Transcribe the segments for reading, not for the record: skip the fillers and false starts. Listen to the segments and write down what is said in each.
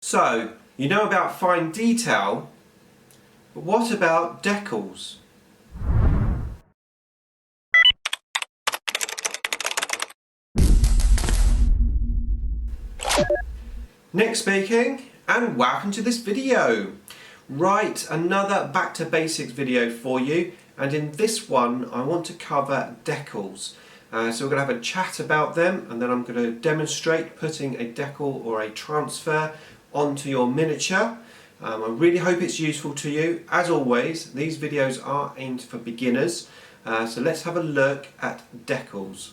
So, you know about fine detail, but what about decals? Nick speaking, and welcome to this video. Right, another back to basics video for you, and in this one I want to cover decals. So we're going to have a chat about them, and then I'm going to demonstrate putting a decal or a transfer onto your miniature. I really hope it's useful to you. As always, these videos are aimed for beginners, so let's have a look at decals.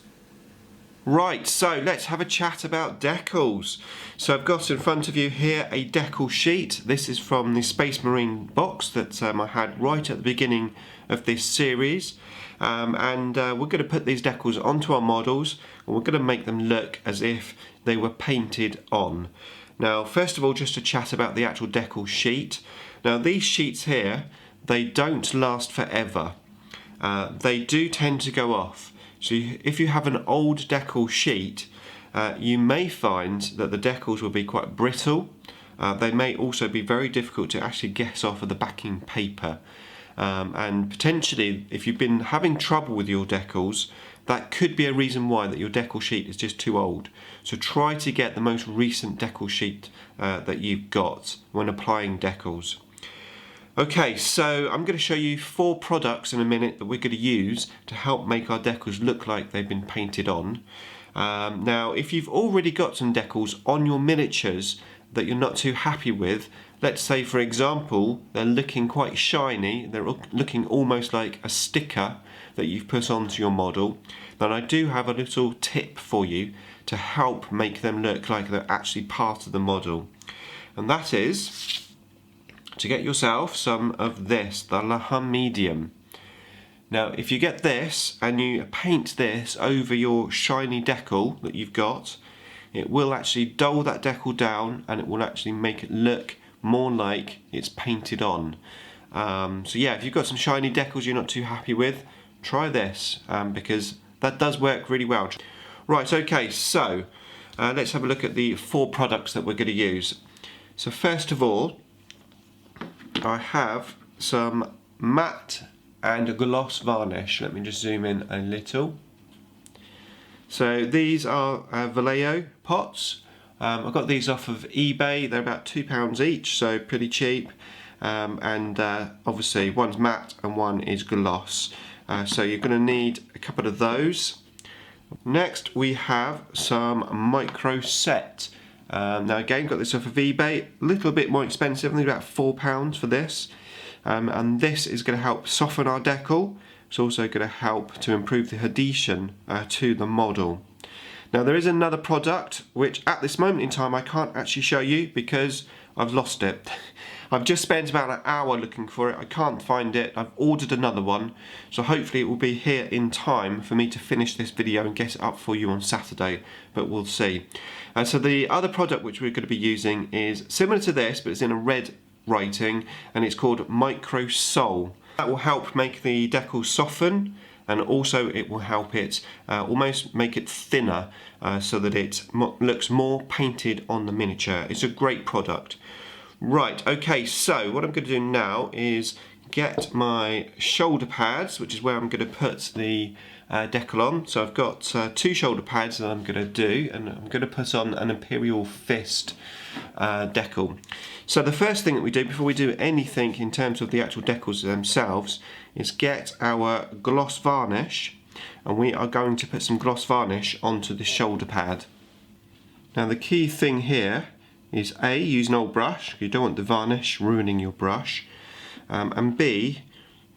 Right, so let's have a chat about decals. So I've got in front of you here a decal sheet. This is from the Space Marine box that I had right at the beginning of this series. We're going to put these decals onto our models, and we're going to make them look as if they were painted on. Now, first of all, just to chat about the actual decal sheet. Now, these sheets here, they don't last forever. They do tend to go off. So if you have an old decal sheet, you may find that the decals will be quite brittle. They may also be very difficult to actually get off of the backing paper. And potentially, if you've been having trouble with your decals, that could be a reason why that your decal sheet is just too old. So try to get the most recent decal sheet that you've got when applying decals. Okay, so I'm going to show you 4 products in a minute that we're going to use to help make our decals look like they've been painted on. Now, if you've already got some decals on your miniatures that you're not too happy with, let's say for example they're looking quite shiny, they're looking almost like a sticker that you've put onto your model, then I do have a little tip for you to help make them look like they're actually part of the model. And that is to get yourself some of this, the Laham Medium. Now if you get this and you paint this over your shiny decal that you've got, it will actually dull that decal down and it will actually make it look more like it's painted on. So yeah, if you've got some shiny decals you're not too happy with, try this because that does work really well. Right, okay, so let's have a look at the 4 products that we're going to use. So first of all, I have some matte and gloss varnish. Let me just zoom in a little. So these are Vallejo pots. I got these off of eBay. They're about £2 each, so pretty cheap. Obviously one's matte and one is gloss. So you're going to need a couple of those. Next we have some micro set. Now again, got this off of eBay, a little bit more expensive, I think about £4 for this. And this is going to help soften our decal. It's also going to help to improve the adhesion to the model. Now there is another product which at this moment in time I can't actually show you because I've lost it. I've just spent about an hour looking for it, I can't find it, I've ordered another one, so hopefully it will be here in time for me to finish this video and get it up for you on Saturday, but we'll see. So the other product which we're going to be using is similar to this, but it's in a red writing, and it's called Micro Sol. That will help make the decal soften, and also it will help it almost make it thinner so that it looks more painted on the miniature. It's a great product. Right, okay, so what I'm going to do now is get my shoulder pads, which is where I'm going to put the decal on. So I've got 2 shoulder pads that I'm going to do, and I'm going to put on an Imperial Fist decal. So the first thing that we do before we do anything in terms of the actual decals themselves is get our gloss varnish, and we are going to put some gloss varnish onto the shoulder pad. Now the key thing here is A, use an old brush, you don't want the varnish ruining your brush, and B,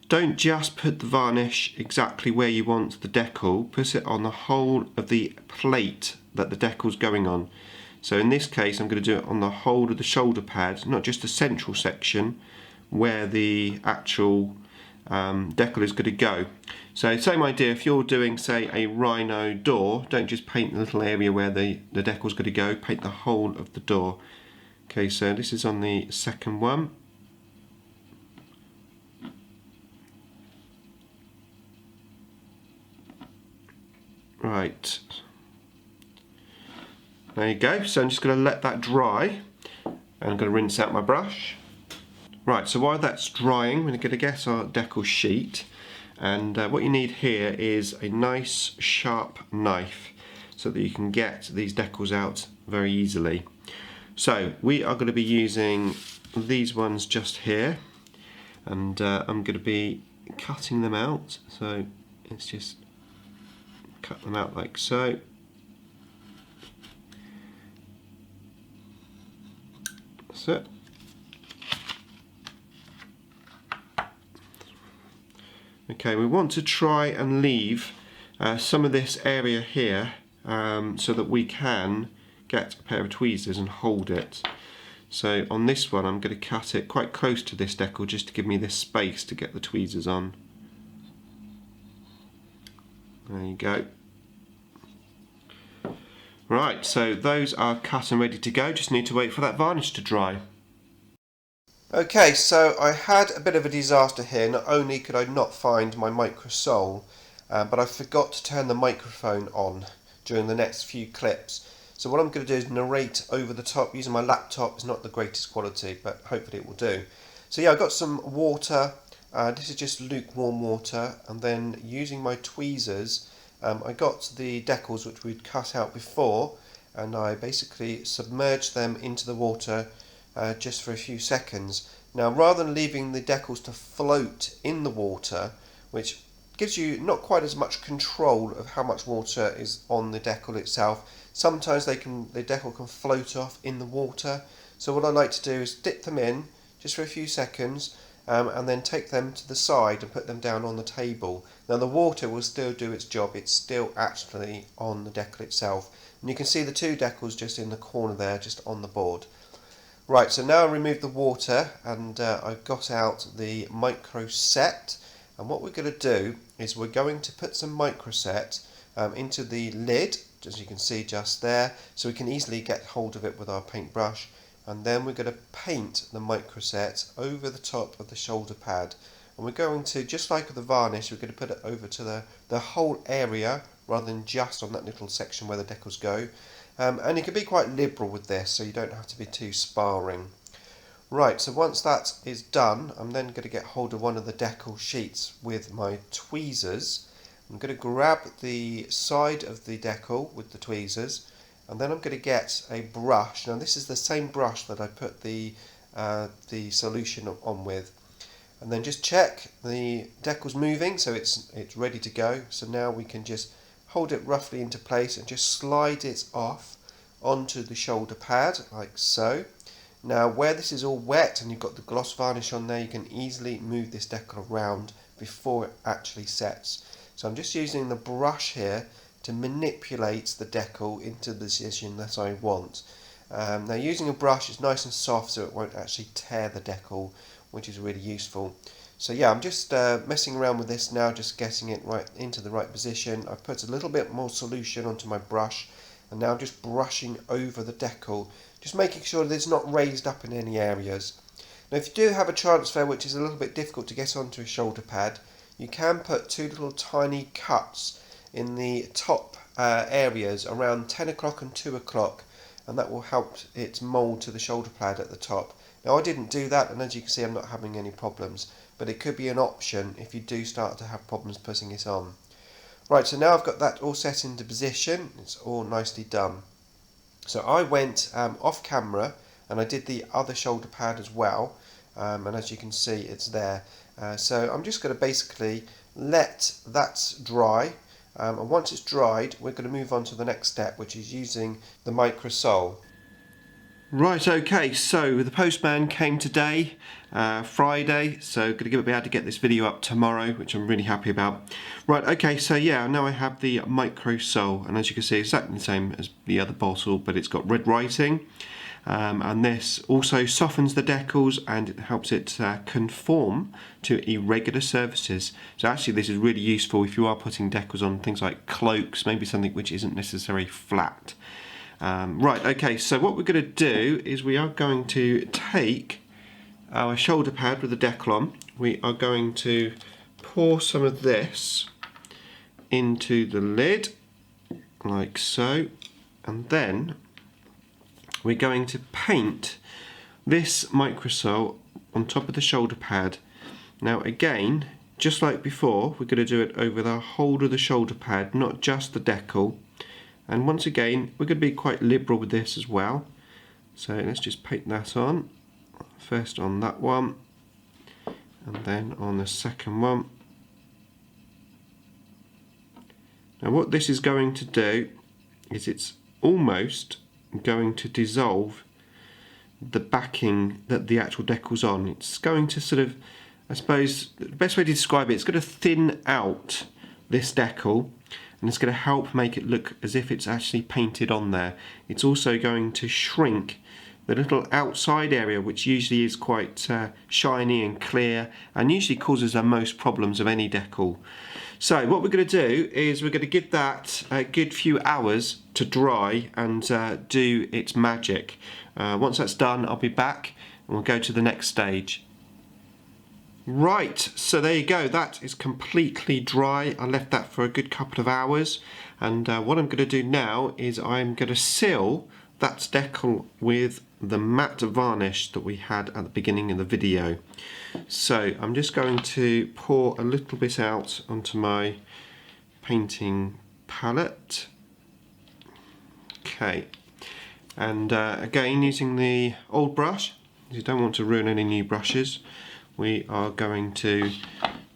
don't just put the varnish exactly where you want the decal, put it on the whole of the plate that the decal's going on. So in this case I'm going to do it on the whole of the shoulder pad, not just the central section where the actual decal is going to go. So same idea, if you're doing say a rhino door, don't just paint the little area where the decal's going to go, paint the whole of the door. Okay, so this is on the second one. Right, there you go. So I'm just going to let that dry. And I'm going to rinse out my brush. Right, so while that's drying, we're going to get our Decals sheet. And what you need here is a nice sharp knife so that you can get these decals out very easily. So we are going to be using these ones just here, and I'm going to be cutting them out. So let's just cut them out like so. That's it. Okay, we want to try and leave some of this area here so that we can get a pair of tweezers and hold it. So on this one I'm going to cut it quite close to this decal just to give me this space to get the tweezers on. There you go. Right, so those are cut and ready to go, just need to wait for that varnish to dry. Okay, so I had a bit of a disaster here. Not only could I not find my microsole, but I forgot to turn the microphone on during the next few clips. So what I'm going to do is narrate over the top using my laptop. It's not the greatest quality, but hopefully it will do. So yeah, I got some water. This is just lukewarm water, and then using my tweezers, I got the decals which we'd cut out before, and I basically submerged them into the water just for a few seconds. Now, rather than leaving the decals to float in the water, which gives you not quite as much control of how much water is on the decal itself, sometimes the decal can float off in the water. So what I like to do is dip them in just for a few seconds, and then take them to the side and put them down on the table. Now the water will still do its job, it's still actually on the decal itself. And you can see the two decals just in the corner there, just on the board. Right, so now I removed the water, and I've got out the micro set. And what we're going to do is we're going to put some micro set into the lid, as you can see just there, so we can easily get hold of it with our paintbrush. And then we're going to paint the micro set over the top of the shoulder pad. And we're going to, just like with the varnish, we're going to put it over to the whole area rather than just on that little section where the decals go. And you can be quite liberal with this, so you don't have to be too sparring. Right, so once that is done, I'm then going to get hold of one of the decal sheets with my tweezers. I'm going to grab the side of the decal with the tweezers, and then I'm going to get a brush. Now this is the same brush that I put the solution on with. And then just check the decal's moving, so it's ready to go. So now we can just hold it roughly into place and just slide it off onto the shoulder pad, like so. Now where this is all wet and you've got the gloss varnish on there, you can easily move this decal around before it actually sets. So I'm just using the brush here to manipulate the decal into the position that I want. Now using a brush is nice and soft, so it won't actually tear the decal, which is really useful. So yeah, I'm just messing around with this now, just getting it right into the right position. I've put a little bit more solution onto my brush, and now I'm just brushing over the decal, just making sure that it's not raised up in any areas. Now if you do have a transfer which is a little bit difficult to get onto a shoulder pad, you can put two little tiny cuts in the top areas around 10 o'clock and 2 o'clock, and that will help it mould to the shoulder pad at the top. Now I didn't do that, and as you can see I'm not having any problems, but it could be an option if you do start to have problems putting it on. Right, so now I've got that all set into position, it's all nicely done. So I went off camera and I did the other shoulder pad as well, and as you can see it's there. So I'm just going to basically let that dry, and once it's dried we're going to move on to the next step, which is using the microsole. Right, okay, so the postman came today, Friday, so going to be able to get this video up tomorrow, which I'm really happy about. Right, okay, so yeah, now I have the microsole, and as you can see, exactly the same as the other bottle, but it's got red writing, and this also softens the decals and it helps it conform to irregular surfaces. So actually this is really useful if you are putting decals on things like cloaks, maybe something which isn't necessarily flat. Right, okay, so what we're going to do is we are going to take our shoulder pad with the decal on. We are going to pour some of this into the lid, like so, and then we're going to paint this microsole on top of the shoulder pad. Now again, just like before, we're going to do it over the whole of the shoulder pad, not just the decal. And once again, we're going to be quite liberal with this as well. So let's just paint that on. First on that one, and then on the second one. Now what this is going to do is it's almost going to dissolve the backing that the actual decal's on. It's going to sort of, I suppose, the best way to describe it, it's going to thin out this decal, and it's going to help make it look as if it's actually painted on there. It's also going to shrink the little outside area, which usually is quite shiny and clear and usually causes the most problems of any decal. So what we're going to do is we're going to give that a good few hours to dry and do its magic. Once that's done, I'll be back and we'll go to the next stage. Right, so there you go, that is completely dry. I left that for a good couple of hours, and what I'm going to do now is I'm going to seal that decal with the matte varnish that we had at the beginning of the video. So I'm just going to pour a little bit out onto my painting palette. Okay, and again, using the old brush, you don't want to ruin any new brushes, we are going to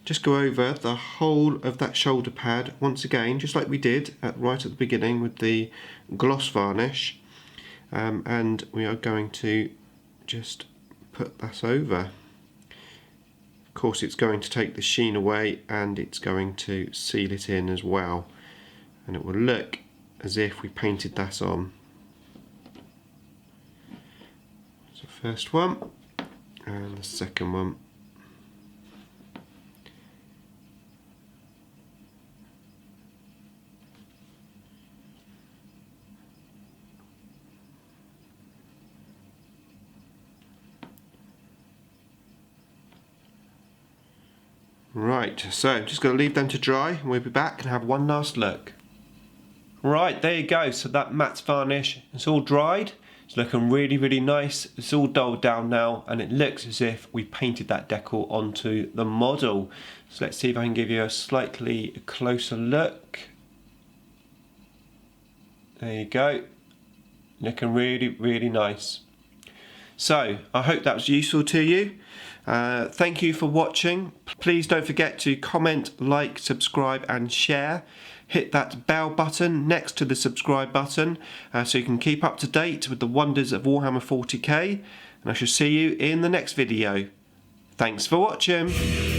just go over the whole of that shoulder pad once again, just like we did right at the beginning with the gloss varnish. And we are going to just put that over. Of course, it's going to take the sheen away and it's going to seal it in as well, and it will look as if we painted that on. So first one and the second one. Right, so I'm just going to leave them to dry and we'll be back and have one last look. Right, there you go, so that matte varnish, it's all dried, it's looking really, really nice, it's all dulled down now and it looks as if we painted that decal onto the model. So let's see if I can give you a slightly closer look. There you go, looking really, really nice. So, I hope that was useful to you. Thank you for watching. Please don't forget to comment, like, subscribe and share. Hit that bell button next to the subscribe button so you can keep up to date with the wonders of Warhammer 40k. And I shall see you in the next video. Thanks for watching.